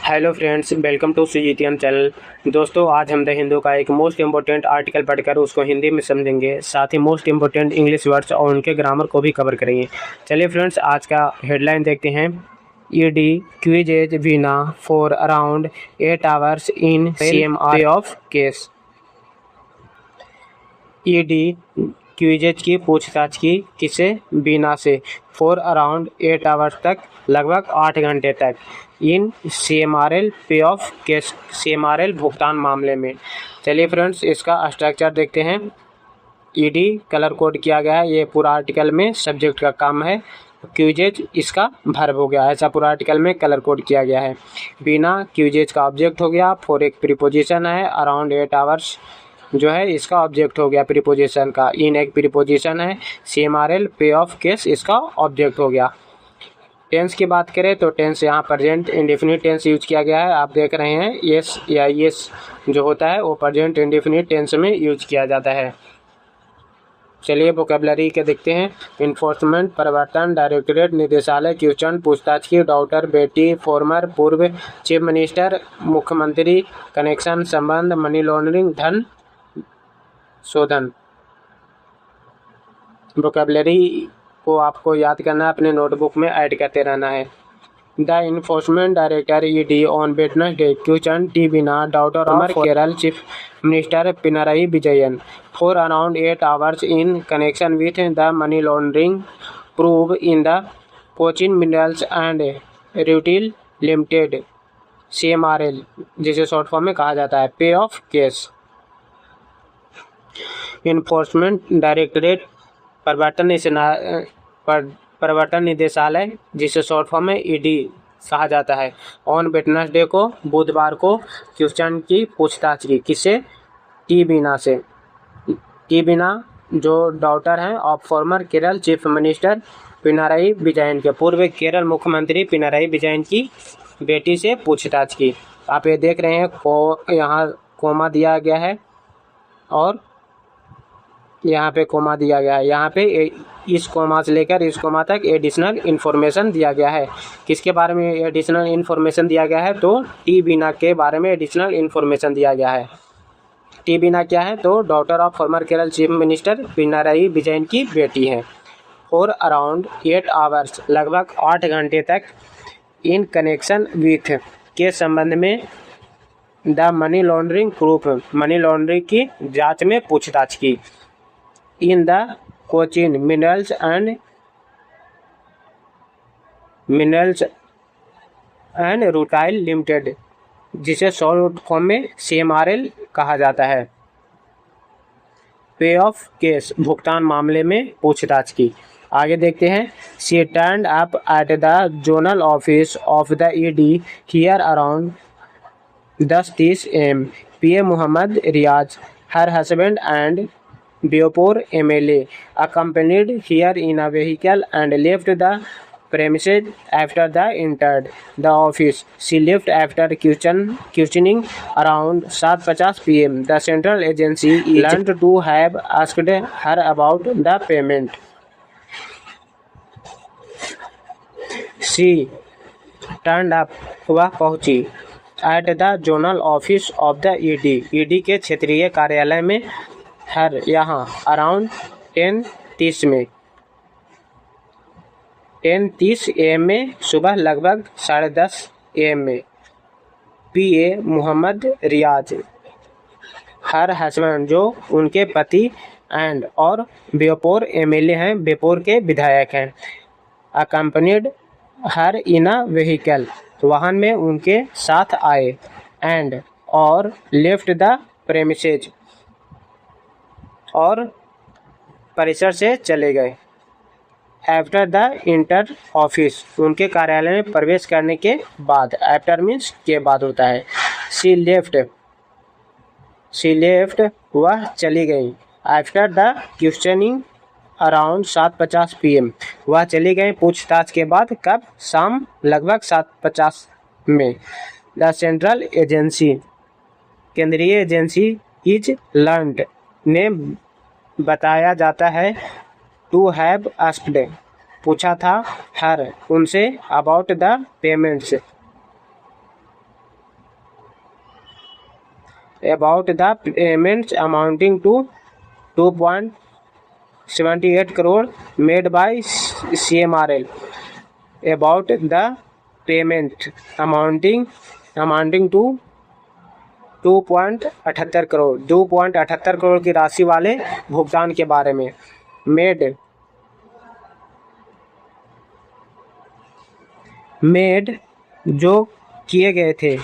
Hello friends, welcome to Sujitian channel. दोस्तों, आज हम द हिंदू का एक मोस्ट इम्पोर्टेंट आर्टिकल पढ़कर उसको हिंदी में समझेंगे, साथ ही मोस्ट इम्पोर्टेंट इंग्लिश वर्ड्स और उनके ग्रामर को भी कवर करेंगे। चलिए फ्रेंड्स, आज का हेडलाइन देखते हैं। ED quizzes Veena for around 8 hours in CMR of case. ED quizzes की पूछताछ की किसे? बीना से, फॉर अराउंड 8 आवर्स तक, लगभग 8 घंटे तक, इन CMRL पे ऑफ केस, CMRL भुगतान मामले में। चलिए फ्रेंड्स, इसका स्ट्रक्चर देखते हैं। ईडी कलर कोड किया गया है, ये पूरा आर्टिकल में सब्जेक्ट का काम है। क्यूजेज इसका वर्ब हो गया, ऐसा पूरा आर्टिकल में कलर कोड किया गया है। बिना क्यूजेज का ऑब्जेक्ट हो गया, फॉर एक प्रीपोजिशन है, अराउंड 8 आवर्स जो है इसका ऑब्जेक्ट हो गया प्रीपोजिशन का, इन एक प्रीपोजिशन है, CMRL पे ऑफ केस इसका ऑब्जेक्ट हो गया। टेंस की बात करें तो टेंस यहाँ प्रेजेंट इंडेफिनिट टेंस यूज किया गया है। आप देख रहे हैं यस या यस जो होता है वो प्रेजेंट इंडेफिनिट टेंस में यूज किया जाता है। चलिए वोकैबुलरी के देखते हैं। इन्फोर्समेंट, प्रवर्तन, डायरेक्टरेट, निदेशालय, क्वेश्चन, पूछताछ की, डॉक्टर, बेटी, फॉर्मर, पूर्व, चीफ मिनिस्टर, मुख्यमंत्री, कनेक्शन, संबंध, मनी लॉन्ड्रिंग, धन शोधन। वोकैबुलरी को आपको याद करना है, अपने नोटबुक में ऐड करते रहना है। The enforcement director ED on Wednesday question T Veena daughter of Kerala chief minister Pinarayi Vijayan for around 8 hours in connection with the money laundering probe in the Cochin minerals and rutile limited CMRL, जिसे short form में कहा जाता है पे of case. Enforcement directorate प्रवर्तन निदेशालय, जिसे short form में ईडी कहा जाता है। ऑन वेडनेसडे को, बुधवार को, क्वेश्चन की पूछताछ की किसे? टी बिना से। टी बिना जो डॉटर हैं of former Kerala chief minister Pinarayi Vijayan के, पूर्व केरल मुख्यमंत्री पिनाराई विजयन की बेटी से पूछताछ की। आप ये देख रहे हैं यहाँ कोमा दिया गया है और यहाँ पे कोमा दिया गया है। यहाँ पे इस कोमा से लेकर इस कोमा तक एडिशनल इन्फॉर्मेशन दिया गया है। किसके बारे में एडिशनल इन्फॉर्मेशन दिया गया है? तो टी बिना के बारे में एडिशनल इन्फॉर्मेशन दिया गया है। टी बिना क्या है? तो daughter of former Kerala chief minister Pinarayi Vijayan की बेटी है। फॉर अराउंड 8 आवर्स, लगभग 8 घंटे तक, इन कनेक्शन विथ के संबंध में, the money laundering proof, money laundering की जांच में पूछताछ की, इन the Cochin minerals and rutile limited, जिसे शॉर्ट फॉर्म में CMRL कहा जाता है, पे ऑफ केस, भुगतान मामले में पूछताछ की। आगे देखते हैं। She turned up at the zonal office of the ED here around 10:30 AM. PM Mohammed Riyaz, her husband and Beopur MLA accompanied here in a vehicle and left the premises after the entered the office. She left after questioning around 7:50 PM. The central agency is learned to have asked her about the payment. She turned up, वह पहुंची, at the zonal office of the ED के क्षेत्रीय कार्यालय में, हर यहाँ, around 10:30 में, 10:30 AM में, सुबह लगभग 10:30 AM में। PA Mohammad Riyaz, her husband जो उनके पति, एंड और बेपोर MLA हैं, बेपोर के विधायक हैं, accompanied her in a vehicle, वाहन में उनके साथ आए, एंड और लेफ्ट द प्रेमिसेज, और परिसर से चले गए, आफ्टर द इंटर ऑफिस, उनके कार्यालय में प्रवेश करने के बाद, आफ्टर मीन्स के बाद होता है। शी लेफ्ट, वह चली गई, after the questioning around 7:50 PM, वह चली गई पूछताछ के बाद, कब? शाम लगभग 7:50 में। द सेंट्रल एजेंसी, केंद्रीय एजेंसी, इज लर्न्ड, ने बताया जाता है, टू हैव आस्क्ड, पूछा था, हर, उनसे, about the payments, about the payments amounting to 2.78 crore made by CMRL about the payment amounting to 2.78 crore की राशि वाले भुगतान के बारे में मेड जो किए गए थे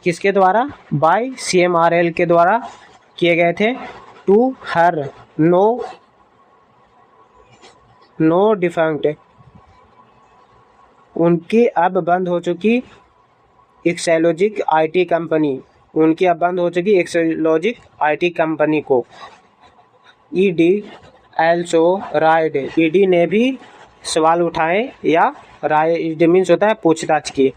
किसके द्वारा, बाय CMRL के द्वारा किए गए थे, टू हर नो डिफेक्ट, उनकी अब बंद हो चुकी एक्सोलॉजिक IT कंपनी, उनकी अब बंद हो चुकी एक्सोलॉजिक IT कंपनी को ED also राइड, ED ने भी सवाल उठाए या राइड मीन्स होता है पूछताछ की,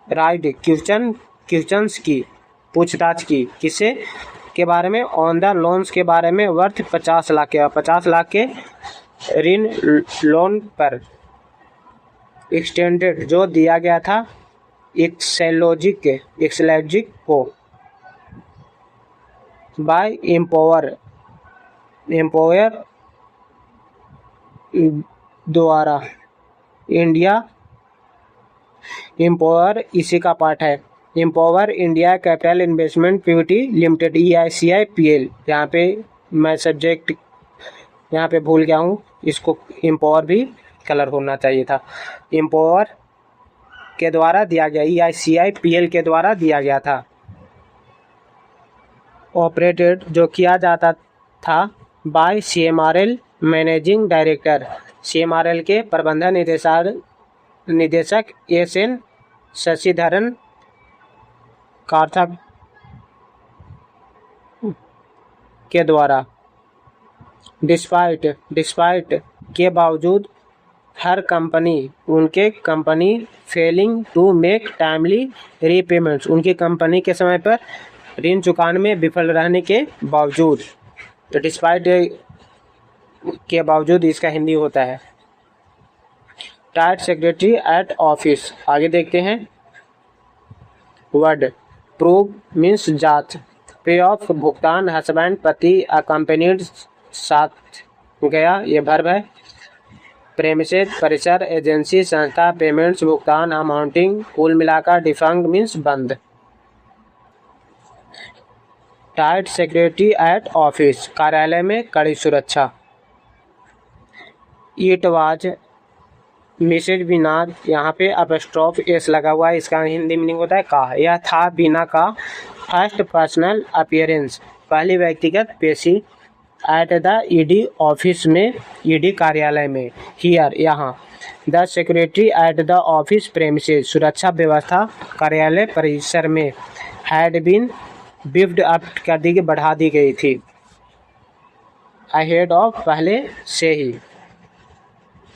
राइड क्वेश्चंस की, पूछताछ की, किसे के बारे में, ऑन द लोन्स के बारे में वर्थ 50 लाख के ऋण लोन पर, एक्सटेंडेड जो दिया गया था एक्सोलॉजिक को, बाय एम्पावर द्वारा, एम्पावर इसी का पार्ट है, Empower India Capital Investment Pvt Limited EICIPL, यहाँ पे मैं सब्जेक्ट यहाँ पे भूल गया हूँ, इसको एम्पावर भी कलर होना चाहिए था, एम्पावर के द्वारा दिया गया, EICIPL के द्वारा दिया गया था, ऑपरेटेड जो किया जाता था by CMRL managing director, CMRL के प्रबंधन निदेशक SN शशिधरन कार्थक के द्वारा, डिस्पाइट के बावजूद हर company failing to make timely repayments, उनकी कंपनी के समय पर ऋण चुकाने में विफल रहने के बावजूद, तो डिस्पाइट के बावजूद इसका हिंदी होता है। टाइट सेक्रेटरी एट ऑफिस, आगे देखते हैं, वर्ड प्रूव मीन्स जांच, पे ऑफ भुगतान, हस्बैंड पति, अकम्पनीड साथ गया, ये वर्ब है, प्रेमिसेस परिसर, एजेंसी संस्था, पेमेंट्स भुगतान, अमाउंटिंग कुल मिलाकर, डिफंक्ट मीन्स बंद। टाइट सेक्रेटरी एट ऑफिस, कार्यालय में कड़ी सुरक्षा। इट वाज मिसेज बीना, यहाँ पे अपस्ट्रोफ एस लगा हुआ है, इसका हिंदी मीनिंग होता है का, यह था बीना का फर्स्ट पर्सनल अपीयरेंस, पहली व्यक्तिगत पेशी, एट द ED ऑफिस में, ED कार्यालय में, हियर यहाँ, the security at the office premises, सुरक्षा व्यवस्था कार्यालय परिसर में, हैड बीन बीफ्ड अप कर दी, बढ़ा दी गई थी, अहेड ऑफ पहले से ही,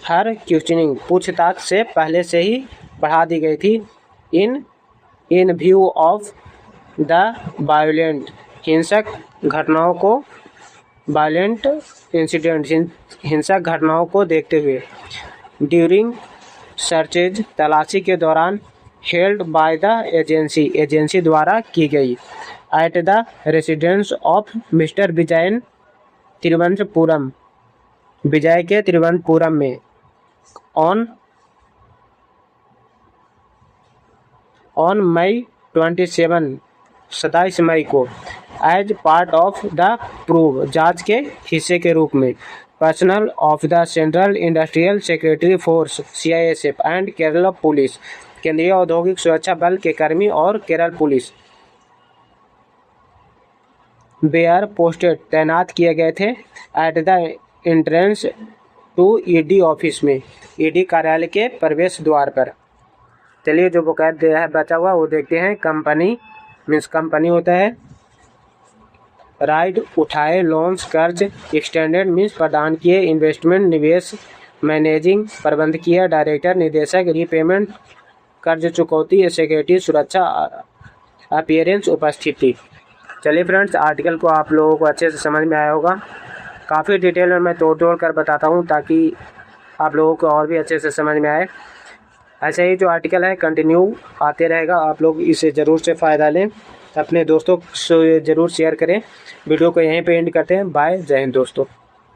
हर क्वेश्चनिंग पूछताछ से पहले से ही बढ़ा दी गई थी, इन व्यू ऑफ द वायलेंट, हिंसक घटनाओं को, वायलेंट इंसिडेंट, हिंसक घटनाओं को देखते हुए, ड्यूरिंग सर्चेज तलाशी के दौरान, हेल्ड बाय द एजेंसी द्वारा की गई, at the residence of Mister Vijayan Thiruvananthapuram, Vijay के तिरुवनंतपुरम में, ऑन मई 27 मई को, as part of the probe, जांच के हिस्से के रूप में, personnel of the central industrial security force CISF and Kerala police, केंद्रीय औद्योगिक सुरक्षा बल के कर्मी और केरल पुलिस, बेयर पोस्टेड तैनात किए गए थे, at the entrance to ED office में, ED कार्यालय के प्रवेश द्वार पर। चलिए जो वोकैब है बचा हुआ वो देखते हैं। कंपनी मीन्स कंपनी होता है, राइड उठाए, लोन्स कर्ज, एक्सटेंडेड मीन्स प्रदान किए, इन्वेस्टमेंट निवेश, मैनेजिंग प्रबंध किया, डायरेक्टर निदेशक, रीपेमेंट कर्ज चुकौती, सिक्योरिटी सुरक्षा, अपीयरेंस उपस्थिति। चलिए फ्रेंड्स, आर्टिकल को आप लोगों को अच्छे से समझ में आया होगा। काफ़ी डिटेल में मैं तोड़ कर बताता हूँ ताकि आप लोगों को और भी अच्छे से समझ में आए। ऐसे ही जो आर्टिकल है कंटिन्यू आते रहेगा, आप लोग इसे ज़रूर से फ़ायदा लें। अपने दोस्तों से ज़रूर शेयर करें। वीडियो को यहीं पे एंड करते हैं। बाय, जय हिंद दोस्तों।